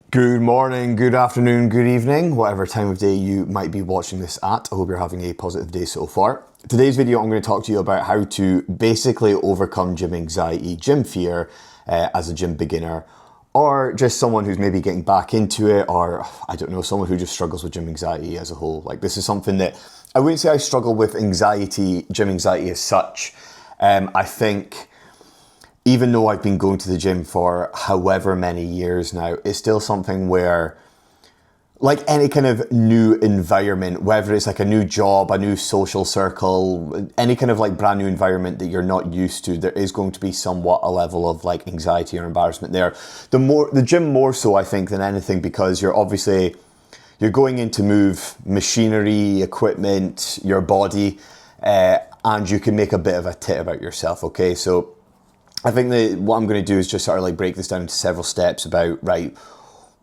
Good morning, good afternoon, good evening, whatever time of day you might be watching this at. I hope you're having a positive day so far. Today's video, I'm going to talk to you about how to basically overcome gym anxiety, gym fear as a gym beginner, or just someone who's maybe getting back into it, or I don't know, someone who just struggles with gym anxiety as a whole. Like, this is something that I wouldn't say I struggle with gym anxiety as such. I think even though I've been going to the gym for however many years now, it's still something where, like any kind of new environment, whether it's like a new job, a new social circle, any kind of like brand new environment that you're not used to, there is going to be somewhat a level of like anxiety or embarrassment there. The gym more so, I think, than anything, because you're going in to move machinery, equipment, your body, and you can make a bit of a tit about yourself, okay? So I think that what I'm going to do is just sort of like break this down into several steps about, right,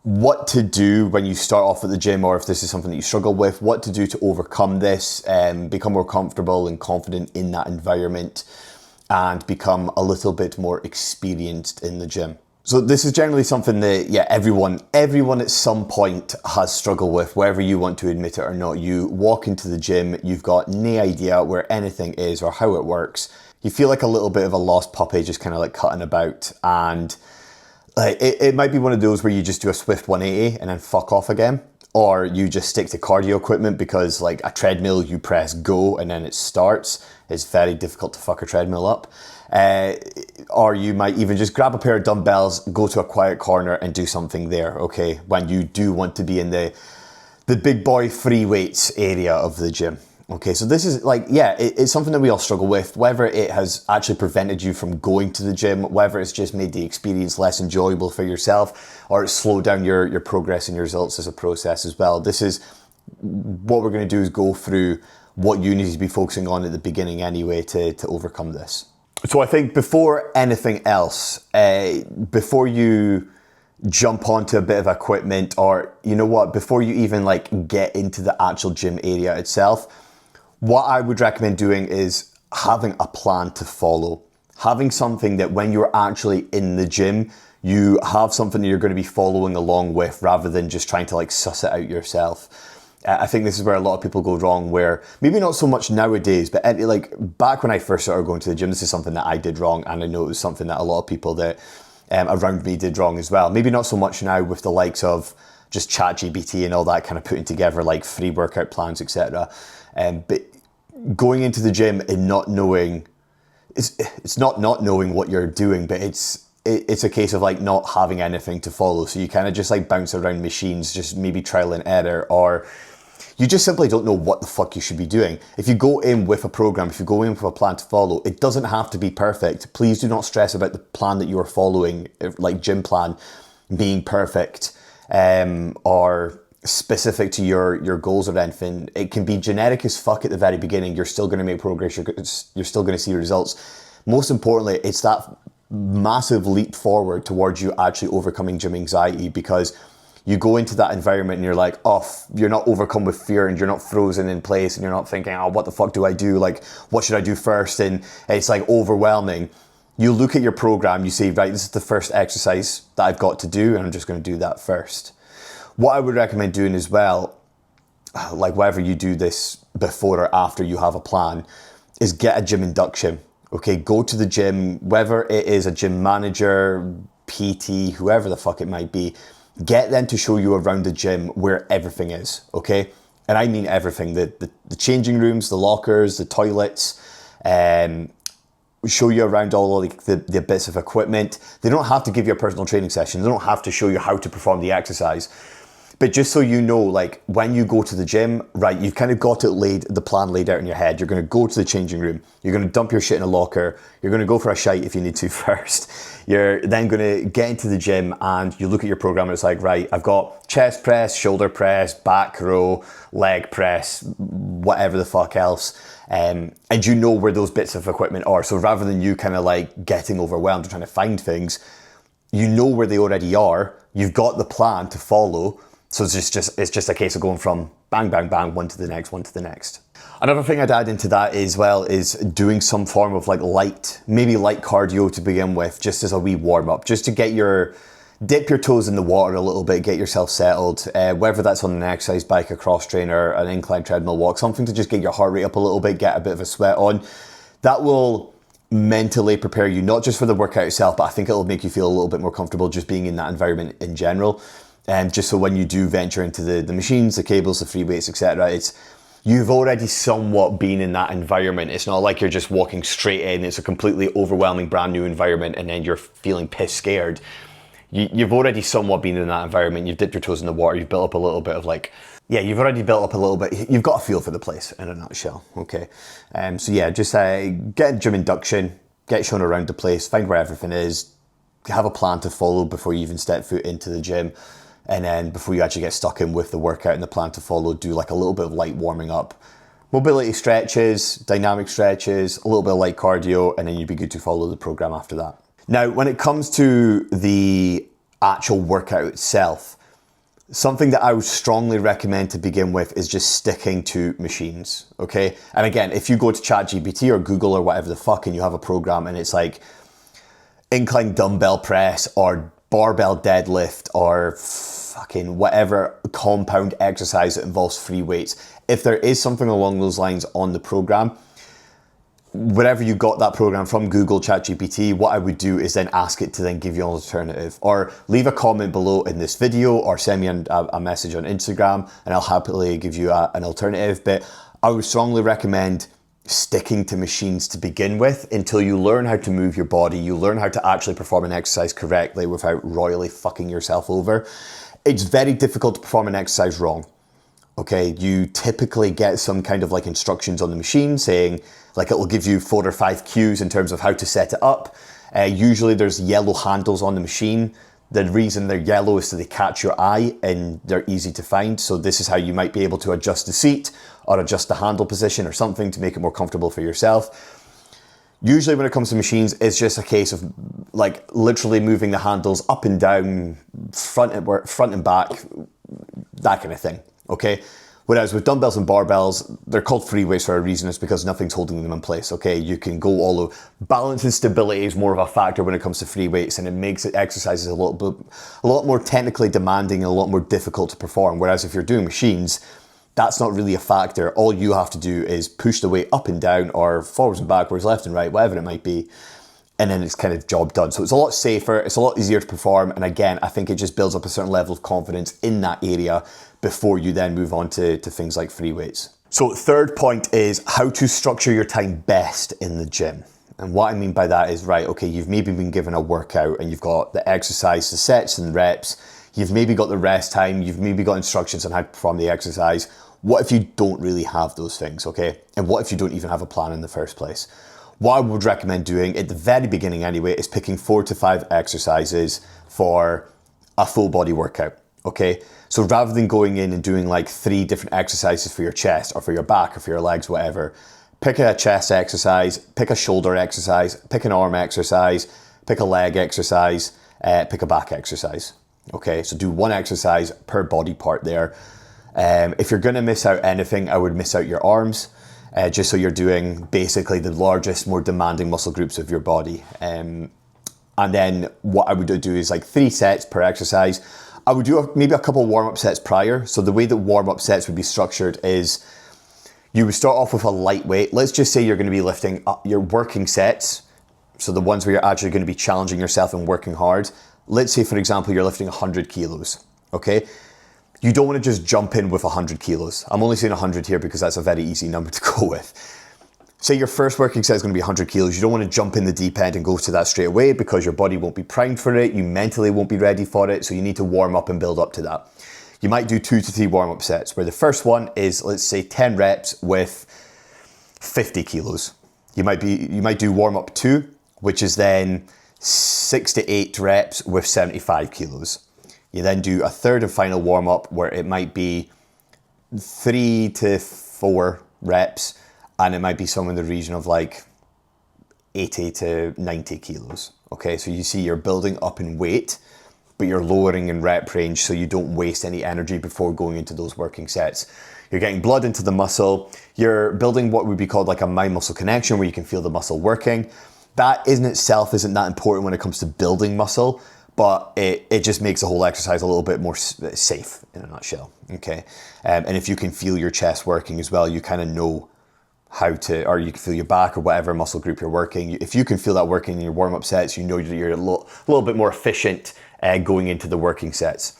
what to do when you start off at the gym, or if this is something that you struggle with, what to do to overcome this, become more comfortable and confident in that environment, and become a little bit more experienced in the gym. So this is generally something that, everyone at some point has struggled with, whether you want to admit it or not. You walk into the gym, you've got no idea where anything is or how it works. You feel like a little bit of a lost puppy, just kind of like cutting about, and like it might be one of those where you just do a swift 180 and then fuck off again, or you just stick to cardio equipment because like a treadmill, you press go and then it starts. It's very difficult to fuck a treadmill up. Or you might even just grab a pair of dumbbells, go to a quiet corner and do something there, okay, when you do want to be in the big boy free weights area of the gym. Okay, so this is like, it's something that we all struggle with, whether it has actually prevented you from going to the gym, whether it's just made the experience less enjoyable for yourself, or it's slowed down your progress and your results as a process as well. This is what we're going to do, is go through what you need to be focusing on at the beginning anyway to overcome this. So I think before anything else, before you jump onto a bit of equipment, or you know what, before you even like get into the actual gym area itself, what I would recommend doing is having a plan to follow. Having something that when you're actually in the gym, you have something that you're going to be following along with, rather than just trying to like suss it out yourself. I think this is where a lot of people go wrong, where maybe not so much nowadays, but like back when I first started going to the gym, this is something that I did wrong, and I know it was something that a lot of people that around me did wrong as well. Maybe not so much now with the likes of just ChatGPT and all that kind of putting together like free workout plans, etc. But going into the gym and not knowing, it's not knowing what you're doing, but it's a case of like not having anything to follow. So you kind of just like bounce around machines, just maybe trial and error, or you just simply don't know what the fuck you should be doing. If you go in with a program, if you go in with a plan to follow, it doesn't have to be perfect. Please do not stress about the plan that you are following, like gym plan, being perfect, or specific to your goals or anything. It can be generic as fuck at the very beginning. You're still going to make progress. You're still going to see results. Most importantly, it's that massive leap forward towards you actually overcoming gym anxiety, because you go into that environment and you're like, you're not overcome with fear, and you're not frozen in place, and you're not thinking, what the fuck do I do? Like, what should I do first? And it's like overwhelming. You look at your program, you say, right, this is the first exercise that I've got to do, and I'm just going to do that first. What I would recommend doing as well, like whether you do this before or after you have a plan, is get a gym induction. Okay, go to the gym, whether it is a gym manager, PT, whoever the fuck it might be, get them to show you around the gym where everything is, okay? And I mean everything, the changing rooms, the lockers, the toilets, show you around all of the bits of equipment. They don't have to give you a personal training session. They don't have to show you how to perform the exercise. But just so you know, like when you go to the gym, right, you've kind of got the plan laid out in your head. You're going to go to the changing room. You're going to dump your shit in a locker. You're going to go for a shite if you need to first. You're then going to get into the gym and you look at your program and it's like, right, I've got chest press, shoulder press, back row, leg press, whatever the fuck else. And you know where those bits of equipment are. So rather than you kind of like getting overwhelmed and trying to find things, you know where they already are. You've got the plan to follow. So it's just a case of going from bang, bang, bang, one to the next, one to the next. Another thing I'd add into that as well is doing some form of like light cardio to begin with, just as a wee warm up, just to get your dip your toes in the water a little bit, get yourself settled, whether that's on an exercise bike, a cross trainer, an incline treadmill walk, something to just get your heart rate up a little bit, get a bit of a sweat on. That will mentally prepare you, not just for the workout itself, but I think it'll make you feel a little bit more comfortable just being in that environment in general. And just so when you do venture into the machines, the cables, the free weights, etc., you've already somewhat been in that environment. It's not like you're just walking straight in. It's a completely overwhelming brand new environment and then you're feeling piss scared. You've already somewhat been in that environment. You've dipped your toes in the water. You've built up a little bit of you've already built up a little bit. You've got a feel for the place in a nutshell, okay? So yeah, just get a gym induction, get shown around the place, find where everything is, have a plan to follow before you even step foot into the gym. And then before you actually get stuck in with the workout and the plan to follow, do like a little bit of light warming up. Mobility stretches, dynamic stretches, a little bit of light cardio, and then you'd be good to follow the program after that. Now, when it comes to the actual workout itself, something that I would strongly recommend to begin with is just sticking to machines, okay? And again, if you go to ChatGPT or Google or whatever the fuck and you have a program and it's like incline dumbbell press or barbell deadlift or fucking whatever compound exercise that involves free weights, if there is something along those lines on the program, wherever you got that program from, Google, ChatGPT, what I would do is then ask it to then give you an alternative, or leave a comment below in this video or send me a message on Instagram and I'll happily give you an alternative. But I would strongly recommend sticking to machines to begin with until you learn how to move your body, you learn how to actually perform an exercise correctly without royally fucking yourself over. It's very difficult to perform an exercise wrong. Okay, you typically get some kind of instructions on the machine saying, it will give you 4 or 5 cues in terms of how to set it up. Usually there's yellow handles on the machine. The reason they're yellow is so they catch your eye and they're easy to find. So this is how you might be able to adjust the seat or adjust the handle position or something to make it more comfortable for yourself. Usually when it comes to machines, it's just a case of literally moving the handles up and down, front and back, that kind of thing, okay? Whereas with dumbbells and barbells, they're called free weights for a reason. It's because nothing's holding them in place, okay? You can go all over. Balance and stability is more of a factor when it comes to free weights, and it makes exercises a lot more technically demanding and a lot more difficult to perform. Whereas if you're doing machines, that's not really a factor. All you have to do is push the weight up and down or forwards and backwards, left and right, whatever it might be. And then it's kind of job done. So it's a lot safer, it's a lot easier to perform. And again, I think it just builds up a certain level of confidence in that area before you then move on to things like free weights. So third point is how to structure your time best in the gym. And what I mean by that is, right, okay, you've maybe been given a workout and you've got the exercise, the sets and reps. You've maybe got the rest time. You've maybe got instructions on how to perform the exercise. What if you don't really have those things, okay? And what if you don't even have a plan in the first place? What I would recommend doing at the very beginning anyway is picking 4 to 5 exercises for a full body workout, okay? So rather than going in and doing 3 different exercises for your chest or for your back or for your legs, whatever, pick a chest exercise, pick a shoulder exercise, pick an arm exercise, pick a leg exercise, pick a back exercise, okay? So do 1 exercise per body part there. If you're gonna miss out anything, I would miss out your arms. Just so you're doing basically the largest, more demanding muscle groups of your body. And then what I would do is 3 sets per exercise. I would do maybe a couple warm-up sets prior. So the way that warm-up sets would be structured is you would start off with a lightweight. Let's just say you're going to be lifting up your working sets. So the ones where you're actually going to be challenging yourself and working hard. Let's say, for example, you're lifting 100 kilos, okay? You don't want to just jump in with 100 kilos. I'm only saying 100 here because that's a very easy number to go with. Say your first working set is going to be 100 kilos. You don't want to jump in the deep end and go to that straight away because your body won't be primed for it. You mentally won't be ready for it. So you need to warm up and build up to that. You might do 2 to 3 warm-up sets where the first one is, let's say, 10 reps with 50 kilos. You might do warm-up 2, which is then 6 to 8 reps with 75 kilos. You then do a third and final warm-up where it might be 3 to 4 reps and it might be somewhere in the region of 80 to 90 kilos. Okay, so you see you're building up in weight, but you're lowering in rep range so you don't waste any energy before going into those working sets. You're getting blood into the muscle. You're building what would be called a mind-muscle connection where you can feel the muscle working. That in itself isn't that important when it comes to building muscle, but it just makes the whole exercise a little bit more safe in a nutshell, okay? And if you can feel your chest working as well, you kind of know how to, or you can feel your back or whatever muscle group you're working. If you can feel that working in your warm-up sets, you know you're a little bit more efficient going into the working sets.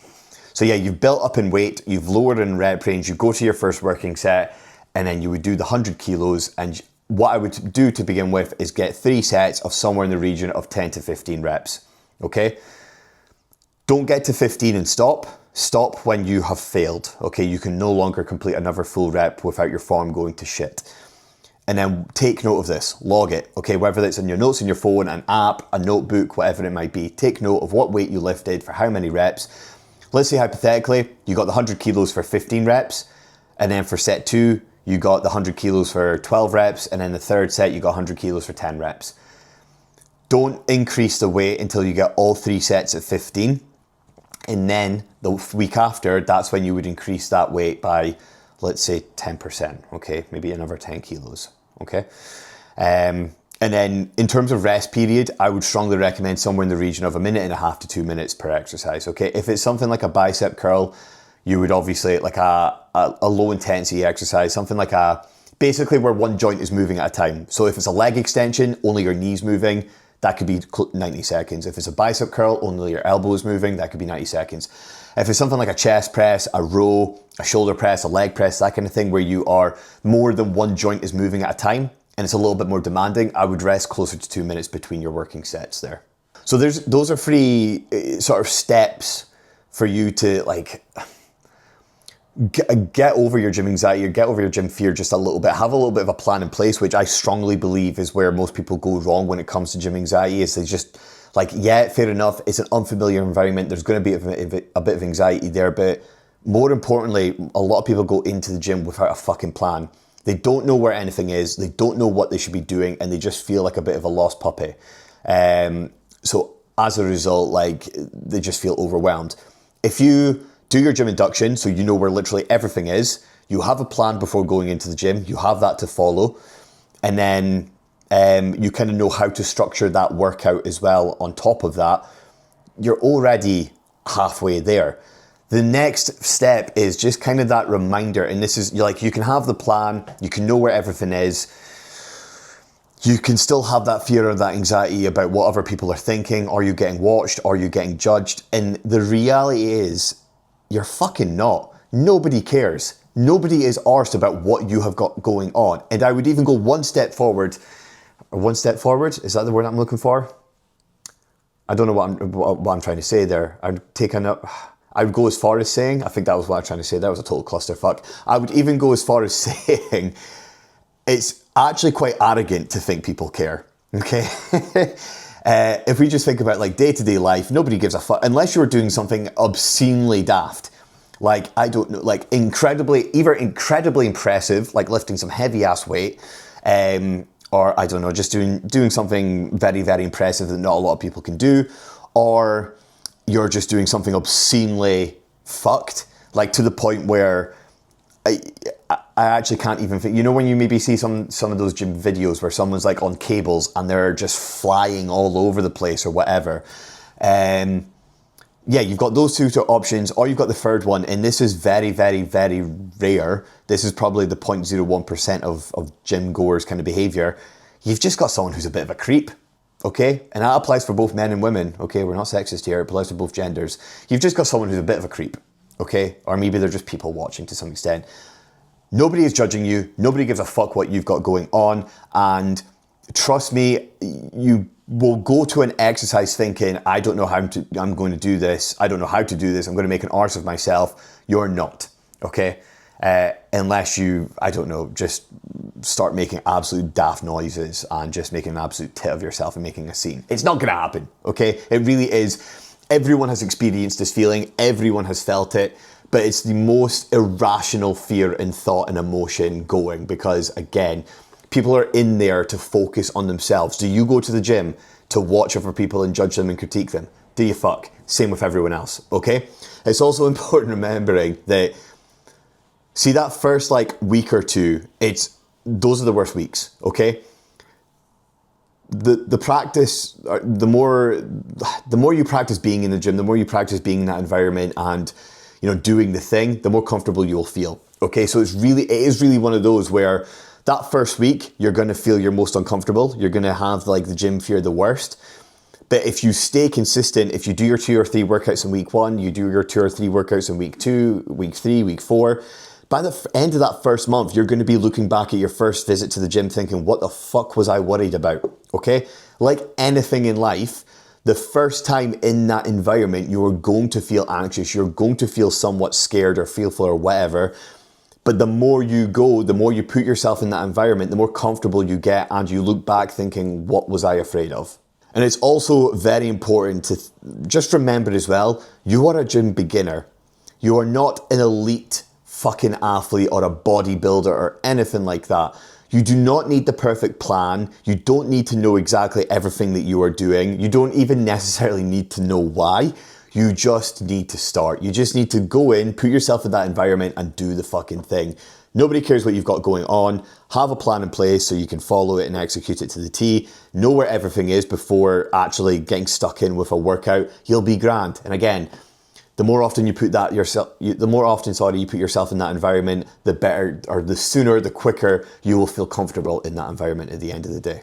So yeah, you've built up in weight, you've lowered in rep range, you go to your first working set, and then you would do the 100 kilos. And what I would do to begin with is get 3 sets of somewhere in the region of 10 to 15 reps, okay? Don't get to 15 and stop. Stop when you have failed, okay? You can no longer complete another full rep without your form going to shit. And then take note of this, log it, okay? Whether it's in your notes in your phone, an app, a notebook, whatever it might be, take note of what weight you lifted for how many reps. Let's say hypothetically, you got the 100 kilos for 15 reps, and then for set 2, you got the 100 kilos for 12 reps, and then the third set, you got 100 kilos for 10 reps. Don't increase the weight until you get all 3 sets at 15. And then the week after, that's when you would increase that weight by, let's say, 10%, okay? Maybe another 10 kilos, okay? And then in terms of rest period, I would strongly recommend somewhere in the region of 1.5 minutes to 2 minutes per exercise, okay? If it's something like a bicep curl, you would obviously, like a low intensity exercise, something like basically where one joint is moving at a time. So if it's a leg extension, only your knee's moving, that could be 90 seconds. If it's a bicep curl, only your elbow is moving, that could be 90 seconds. If it's something like a chest press, a row, a shoulder press, a leg press, that kind of thing where you are more than one joint is moving at a time, and it's a little bit more demanding, I would rest closer to 2 minutes between your working sets there. So those are 3 sort of steps for you to like get over your gym anxiety or get over your gym fear just a little bit. Have a little bit of a plan in place, which I strongly believe is where most people go wrong when it comes to gym anxiety. Is they just like, yeah, fair enough, it's an unfamiliar environment, there's going to be a bit of anxiety there, but more importantly, a lot of people go into the gym without a fucking plan. They don't know where anything is, they don't know what they should be doing, and they just feel like a bit of a lost puppy. So as a result, like, they just feel overwhelmed. If you do your gym induction, so you know where literally everything is, you have a plan before going into the gym, you have that to follow, and then you kind of know how to structure that workout as well on top of that, you're already halfway there. The next step is just kind of that reminder, and this is like, you can have the plan, you can know where everything is, you can still have that fear or that anxiety about what other people are thinking, are you getting watched, are you getting judged, and the reality is, you're fucking not. Nobody cares. Nobody is arsed about what you have got going on. And I would even go one step forward, is that the word I'm looking for? I don't know what I'm trying to say there. I would go as far as saying, I think that was what I was trying to say, that was a total clusterfuck. I would even go as far as saying, it's actually quite arrogant to think people care, okay? If we just think about like day-to-day life, nobody gives a fuck, unless you're doing something obscenely daft. Like, I don't know, like either incredibly impressive, like lifting some heavy ass weight, or I don't know, just doing something very, very impressive that not a lot of people can do, or you're just doing something obscenely fucked, like to the point where I actually can't even think. You know when you maybe see some of those gym videos where someone's like on cables and they're just flying all over the place or whatever. Yeah, you've got those 2 options, or you've got the third one, and this is very, very, very rare. This is probably the 0.01% of gym goers kind of behavior. You've just got someone who's a bit of a creep, okay? And that applies for both men and women, okay? We're not sexist here, it applies to both genders. You've just got someone who's a bit of a creep, okay? Or maybe they're just people watching to some extent. Nobody is judging you, nobody gives a fuck what you've got going on, and trust me, you will go to an exercise thinking, I'm going to do this, I don't know how to do this, I'm going to make an arse of myself. You're not, okay? Unless you, I don't know, just start making absolute daft noises and just making an absolute tit of yourself and making a scene. It's not going to happen, okay? It really is. Everyone has experienced this feeling, everyone has felt it, but it's the most irrational fear and thought and emotion going, because again, people are in there to focus on themselves. Do you go to the gym to watch other people and judge them and critique them? Do you fuck? Same with everyone else, okay? It's also important remembering that, see that first like week or 2, those are the worst weeks, okay? the practice, the more you practice being in the gym, the more you practice being in that environment and, you know, doing the thing, the more comfortable you'll feel. Okay, so it is really one of those where that first week you're going to feel your most uncomfortable. You're going to have like the gym fear the worst. But if you stay consistent, if you do your 2 or 3 workouts in week 1, you do your 2 or 3 workouts in week 2, week 3, week 4, by the end of that first month, you're going to be looking back at your first visit to the gym thinking, what the fuck was I worried about? Okay? Like anything in life, the first time in that environment, you are going to feel anxious. You're going to feel somewhat scared or fearful or whatever. But the more you go, the more you put yourself in that environment, the more comfortable you get, and you look back thinking, what was I afraid of? And it's also very important to just remember as well, you are a gym beginner. You are not an elite fucking athlete or a bodybuilder or anything like that. You do not need the perfect plan. You don't need to know exactly everything that you are doing. You don't even necessarily need to know why. You just need to start. You just need to go in, put yourself in that environment and do the fucking thing. Nobody cares what you've got going on. Have a plan in place so you can follow it and execute it to the T. Know where everything is before actually getting stuck in with a workout. You'll be grand. And again, the more often you put that yourself, you put yourself in that environment, the better, or the sooner, the quicker you will feel comfortable in that environment at the end of the day.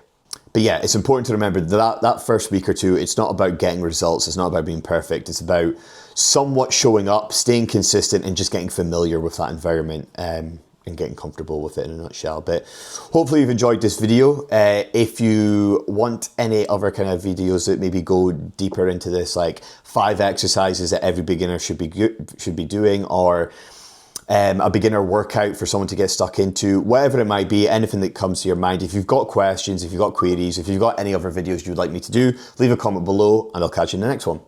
But yeah, it's important to remember that first week or two, it's not about getting results. It's not about being perfect. It's about somewhat showing up, staying consistent, and just getting familiar with that environment and getting comfortable with it in a nutshell. But hopefully you've enjoyed this video. If you want any other kind of videos that maybe go deeper into this, like 5 exercises that every beginner should be doing, or a beginner workout for someone to get stuck into, whatever it might be, anything that comes to your mind. If you've got questions, if you've got queries, if you've got any other videos you'd like me to do, leave a comment below and I'll catch you in the next one.